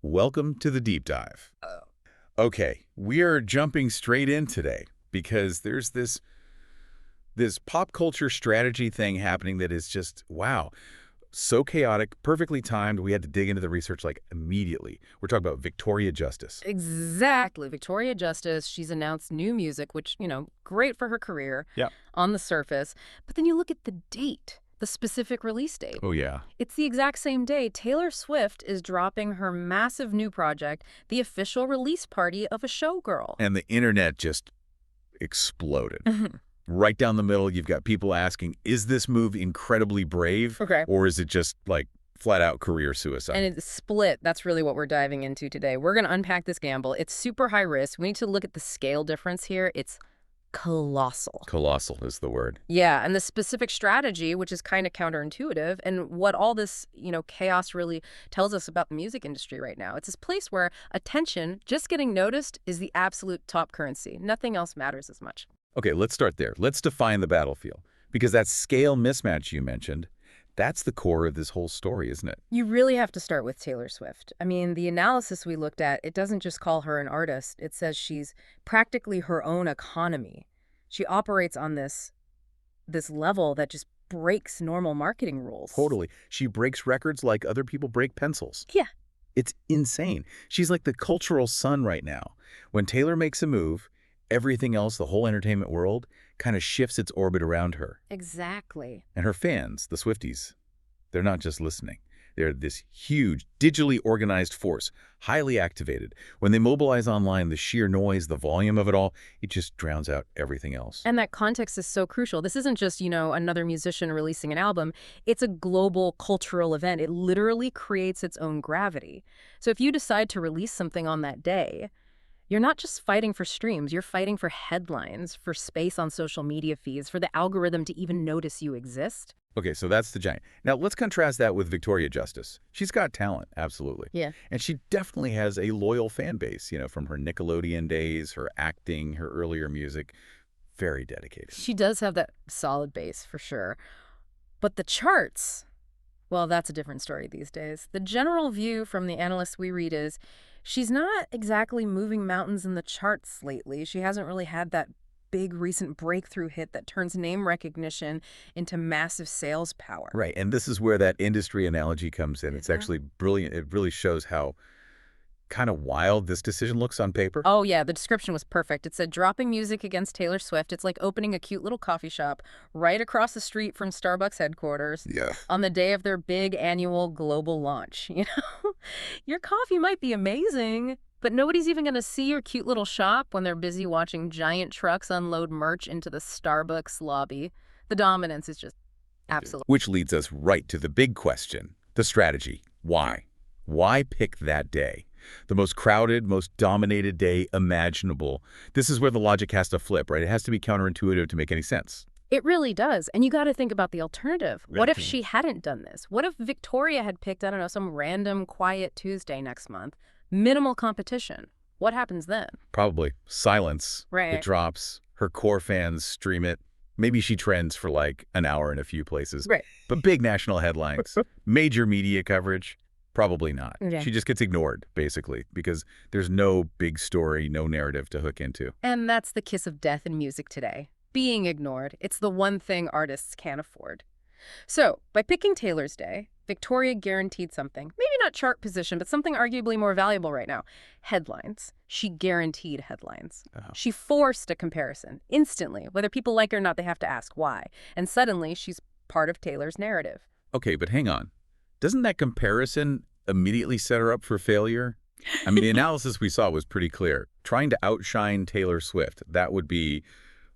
welcome to the deep dive. Okay, we are jumping straight in today because there's this pop culture strategy thing happening that is just, wow, so chaotic, perfectly timed. We had to dig into the research like immediately. We're talking about Victoria Justice. Exactly. Victoria Justice, she's announced new music, which, great for her career on the surface. But then you look at the date, the specific release date. Oh, yeah. It's the exact same day Taylor Swift is dropping her massive new project, the official release party of a Showgirl. And the internet just exploded. Right down the middle, you've got people asking, is this move incredibly brave? Okay. Or is it just like flat-out career suicide? And it's split. That's really what we're diving into today. We're going to unpack this gamble. It's super high risk. We need to look at the scale difference here. It's colossal. Colossal is the word. Yeah, and the specific strategy, which is kind of counterintuitive, and what all this, chaos really tells us about the music industry right now. It's this place where attention, just getting noticed, is the absolute top currency. Nothing else matters as much. Okay, let's start there. Let's define the battlefield. Because that scale mismatch you mentioned, that's the core of this whole story, isn't it? You really have to start with Taylor Swift. I mean, the analysis we looked at, it doesn't just call her an artist. It says she's practically her own economy. She operates on this level that just breaks normal marketing rules. Totally. She breaks records like other people break pencils. Yeah. It's insane. She's like the cultural sun right now. When Taylor makes a move, everything else, the whole entertainment world, kind of shifts its orbit around her. Exactly. And her fans, the Swifties, they're not just listening. They're this huge, digitally organized force, highly activated. When they mobilize online, the sheer noise, the volume of it all, it just drowns out everything else. And that context is so crucial. This isn't just, another musician releasing an album. It's a global cultural event. It literally creates its own gravity. So if you decide to release something on that day, you're not just fighting for streams, you're fighting for headlines, for space on social media feeds, for the algorithm to even notice you exist. Okay, so that's the giant. Now, let's contrast that with Victoria Justice. She's got talent, absolutely. Yeah. And she definitely has a loyal fan base, from her Nickelodeon days, her acting, her earlier music. Very dedicated. She does have that solid base, for sure. But the charts, well, that's a different story these days. The general view from the analysts we read is she's not exactly moving mountains in the charts lately. She hasn't really had that big recent breakthrough hit that turns name recognition into massive sales power. Right, and this is where that industry analogy comes in. It's actually brilliant. It really shows how kind of wild this decision looks on paper. Oh, yeah, the description was perfect. It said, dropping music against Taylor Swift, it's like opening a cute little coffee shop right across the street from Starbucks headquarters on the day of their big annual global launch. Your coffee might be amazing, but nobody's even going to see your cute little shop when they're busy watching giant trucks unload merch into the Starbucks lobby. The dominance is just absolute. Which leads us right to the big question, the strategy. Why? Why pick that day? The most crowded, most dominated day imaginable. This is where the logic has to flip, right? It has to be counterintuitive to make any sense. It really does. And you got to think about the alternative. What if she hadn't done this? What if Victoria had picked, some random quiet Tuesday next month? Minimal competition. What happens then? Probably silence. Right. It drops. Her core fans stream it. Maybe she trends for like an hour in a few places. Right. But big national headlines, major media coverage, probably not. Yeah. She just gets ignored, basically, because there's no big story, no narrative to hook into. And that's the kiss of death in music today. Being ignored. It's the one thing artists can't afford. So, by picking Taylor's Day, Victoria guaranteed something. Maybe not chart position, but something arguably more valuable right now. Headlines. She guaranteed headlines. She forced a comparison instantly. Whether people like her or not, they have to ask why. And suddenly, she's part of Taylor's narrative. Okay, but hang on. Doesn't that comparison immediately set her up for failure? I mean, the analysis we saw was pretty clear. Trying to outshine Taylor Swift, that would be,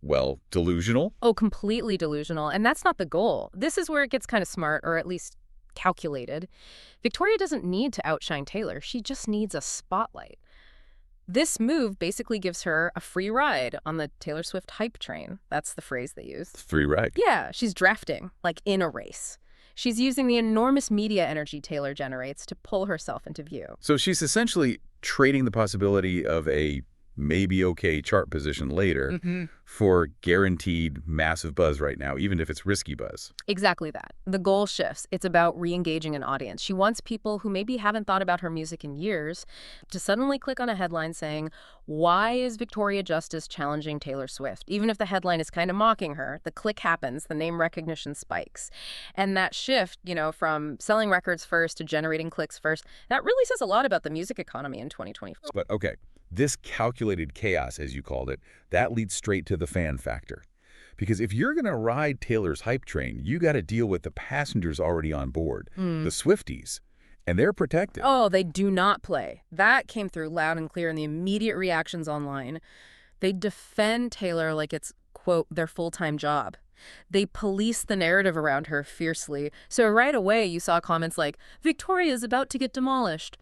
well, delusional. Oh, completely delusional. And that's not the goal. This is where it gets kind of smart, or at least calculated. Victoria doesn't need to outshine Taylor. She just needs a spotlight. This move basically gives her a free ride on the Taylor Swift hype train. That's the phrase they use. Free ride. Yeah, she's drafting, like in a race. She's using the enormous media energy Taylor generates to pull herself into view. So she's essentially trading the possibility of a maybe okay chart position later for guaranteed massive buzz right now, even if it's risky buzz. Exactly that. The goal shifts. It's about re-engaging an audience. She wants people who maybe haven't thought about her music in years to suddenly click on a headline saying, "Why is Victoria Justice challenging Taylor Swift?" Even if the headline is kind of mocking her, the click happens, the name recognition spikes. And that shift, from selling records first to generating clicks first, that really says a lot about the music economy in 2024. But okay, this calculated chaos, as you called it, that leads straight to the fan factor. Because if you're going to ride Taylor's hype train, you got to deal with the passengers already on board, the Swifties, and they're protected. Oh, they do not play. That came through loud and clear in the immediate reactions online. They defend Taylor like it's, quote, their full-time job. They police the narrative around her fiercely. So right away you saw comments like, "Victoria's about to get demolished."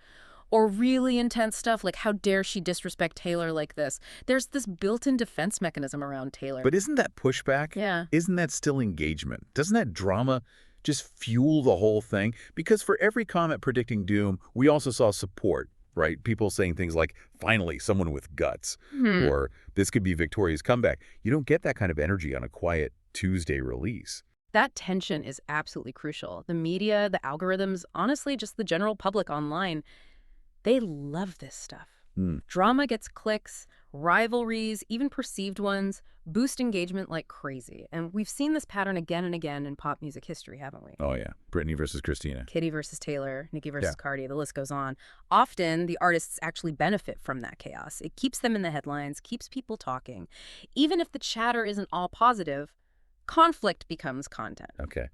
Or really intense stuff like, "How dare she disrespect Taylor like this?" There's this built-in defense mechanism around Taylor. But isn't that pushback? Yeah. Isn't that still engagement? Doesn't that drama just fuel the whole thing? Because for every comment predicting doom, we also saw support, right? People saying things like, "Finally, someone with guts," or "This could be Victoria's comeback." You don't get that kind of energy on a quiet Tuesday release. That tension is absolutely crucial. The media, the algorithms, honestly, just the general public online, they love this stuff. Drama gets clicks, rivalries, even perceived ones, boost engagement like crazy. And we've seen this pattern again and again in pop music history, haven't we? Oh, yeah. Britney versus Christina. Kitty versus Taylor, Nicki versus Cardi, the list goes on. Often, the artists actually benefit from that chaos. It keeps them in the headlines, keeps people talking. Even if the chatter isn't all positive, conflict becomes content. Okay.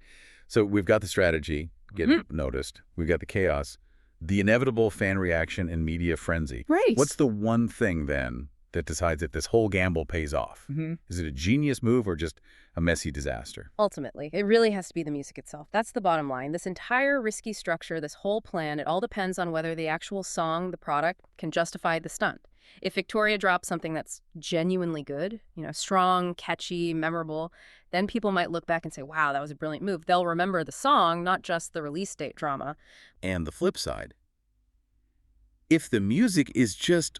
So we've got the strategy, get noticed. We've got the chaos. The inevitable fan reaction and media frenzy. Right. What's the one thing, then, that decides if this whole gamble pays off? Is it a genius move or just a messy disaster? Ultimately, it really has to be the music itself. That's the bottom line. This entire risky structure, this whole plan, it all depends on whether the actual song, the product, can justify the stunt. If Victoria drops something that's genuinely good, strong, catchy, memorable, then people might look back and say, "Wow, that was a brilliant move." They'll remember the song, not just the release date drama. And the flip side, if the music is just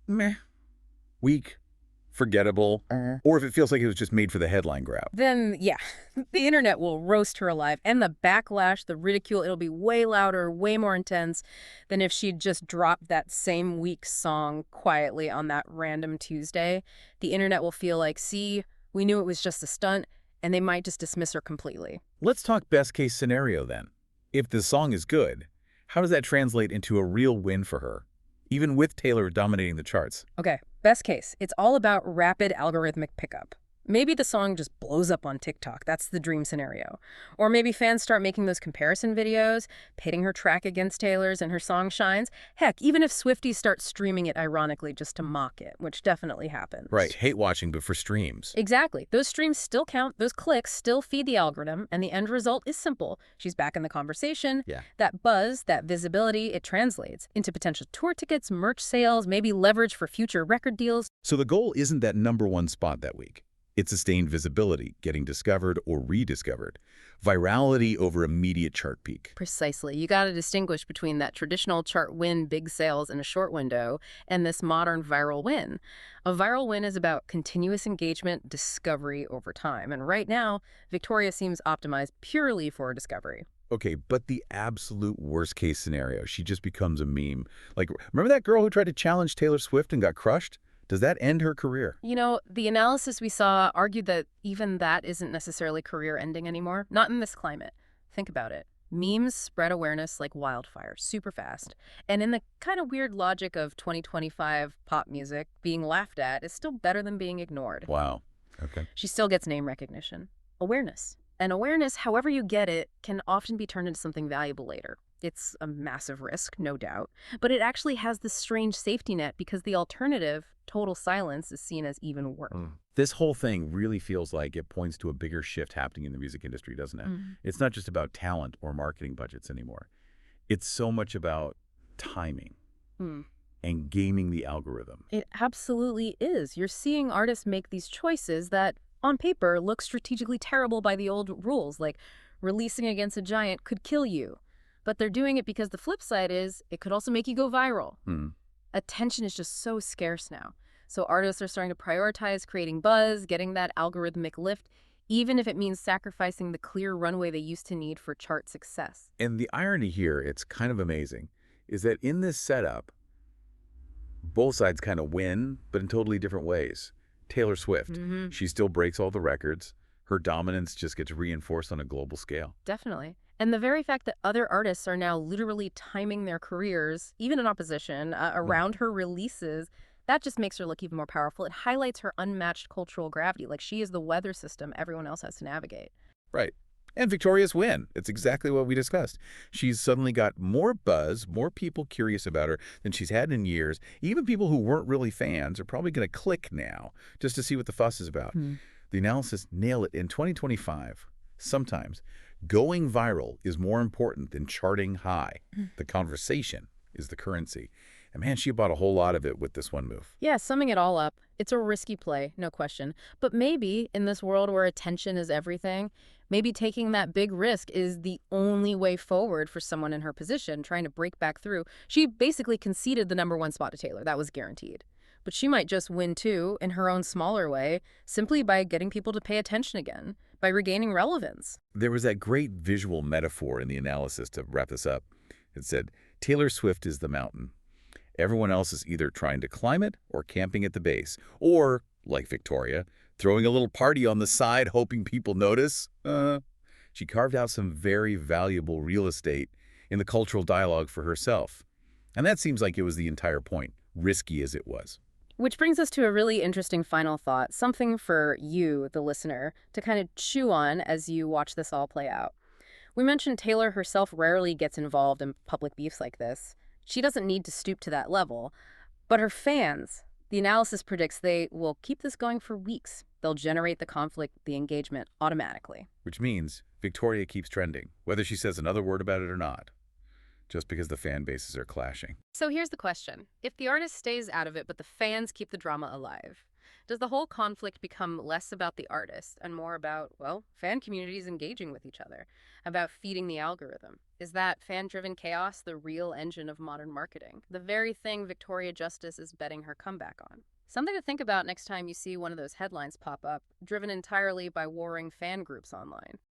meh, weak, forgettable, or if it feels like it was just made for the headline grab, then, yeah, the internet will roast her alive. And the backlash, the ridicule, it'll be way louder, way more intense than if she'd just dropped that same weak song quietly on that random Tuesday. The internet will feel like, "See, we knew it was just a stunt," and they might just dismiss her completely. Let's talk best case scenario then. If the song is good, how does that translate into a real win for her, even with Taylor dominating the charts? Okay, best case, it's all about rapid algorithmic pickup. Maybe the song just blows up on TikTok. That's the dream scenario. Or maybe fans start making those comparison videos, pitting her track against Taylor's and her song shines. Heck, even if Swifties start streaming it ironically just to mock it, which definitely happens. Right, hate watching, but for streams. Exactly. Those streams still count, those clicks still feed the algorithm, and the end result is simple. She's back in the conversation. Yeah. That buzz, that visibility, it translates into potential tour tickets, merch sales, maybe leverage for future record deals. So the goal isn't that #1 spot that week. It's sustained visibility, getting discovered or rediscovered. Virality over immediate chart peak. Precisely. You got to distinguish between that traditional chart win, big sales in a short window, and this modern viral win. A viral win is about continuous engagement, discovery over time. And right now, Victoria seems optimized purely for discovery. Okay, but the absolute worst case scenario, she just becomes a meme. Like, remember that girl who tried to challenge Taylor Swift and got crushed? Does that end her career? The analysis we saw argued that even that isn't necessarily career-ending anymore. Not in this climate. Think about it. Memes spread awareness like wildfire, super fast. And in the kind of weird logic of 2025 pop music, being laughed at is still better than being ignored. Wow. Okay. She still gets name recognition. Awareness. And awareness, however you get it, can often be turned into something valuable later. It's a massive risk, no doubt, but it actually has this strange safety net because the alternative, total silence, is seen as even worse. This whole thing really feels like it points to a bigger shift happening in the music industry, doesn't it? It's not just about talent or marketing budgets anymore. It's so much about timing and gaming the algorithm. It absolutely is. You're seeing artists make these choices that, on paper, look strategically terrible by the old rules, like releasing against a giant could kill you. But they're doing it because the flip side is it could also make you go viral. Attention is just so scarce now. So artists are starting to prioritize creating buzz, getting that algorithmic lift, even if it means sacrificing the clear runway they used to need for chart success. And the irony here, it's kind of amazing, is that in this setup, both sides kind of win, but in totally different ways. Taylor Swift, she still breaks all the records. Her dominance just gets reinforced on a global scale. Definitely. And the very fact that other artists are now literally timing their careers, even in opposition, around her releases, that just makes her look even more powerful. It highlights her unmatched cultural gravity, like she is the weather system everyone else has to navigate. Right. And Victoria's win. It's exactly what we discussed. She's suddenly got more buzz, more people curious about her than she's had in years. Even people who weren't really fans are probably going to click now just to see what the fuss is about. The analysis nail it in 2025. Sometimes going viral is more important than charting high. The conversation is the currency. And man, she bought a whole lot of it with this one move. Yeah, summing it all up, it's a risky play, no question. But maybe in this world where attention is everything, maybe taking that big risk is the only way forward for someone in her position trying to break back through. She basically conceded the #1 spot to Taylor. That was guaranteed. But she might just win too, in her own smaller way, simply by getting people to pay attention again, by regaining relevance. There was that great visual metaphor in the analysis to wrap this up. It said, Taylor Swift is the mountain. Everyone else is either trying to climb it or camping at the base, or, like Victoria, throwing a little party on the side hoping people notice. She carved out some very valuable real estate in the cultural dialogue for herself. And that seems like it was the entire point, risky as it was. Which brings us to a really interesting final thought, something for you, the listener, to kind of chew on as you watch this all play out. We mentioned Taylor herself rarely gets involved in public beefs like this. She doesn't need to stoop to that level. But her fans, the analysis predicts they will keep this going for weeks. They'll generate the conflict, the engagement, automatically. Which means Victoria keeps trending, whether she says another word about it or not, just because the fan bases are clashing. So here's the question. If the artist stays out of it, but the fans keep the drama alive, does the whole conflict become less about the artist and more about, well, fan communities engaging with each other, about feeding the algorithm? Is that fan-driven chaos the real engine of modern marketing? The very thing Victoria Justice is betting her comeback on? Something to think about next time you see one of those headlines pop up, driven entirely by warring fan groups online.